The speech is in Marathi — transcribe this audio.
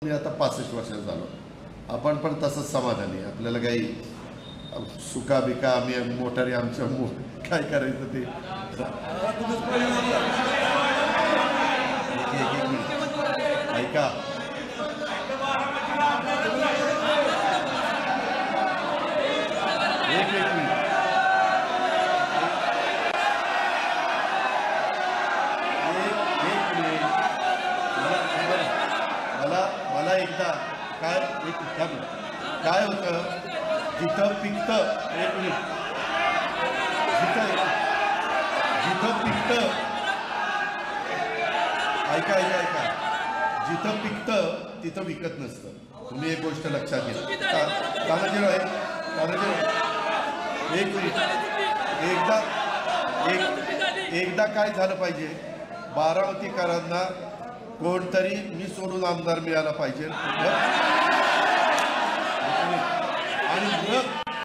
मी आता 65 वर्षाचा झालो. आपण पण तसंच समाधानी. आपल्याला काही सुका बिका आम्ही मोटारी आमच्या काय करायचं ते. ऐका, एक मिनिट. मला एकदा काय होतं, जिथं पिकतं, एक मिनिट, जिथं पिकतं, ऐका, जिथं पिकतं तिथं विकत नसतं. तुम्ही एक गोष्ट लक्षात घ्या. तानाजीराव एक मिनिट, एकदा काय झालं पाहिजे, बारामतीकरांना कोणतरी मी सोडून आमदार मिळाला पाहिजे.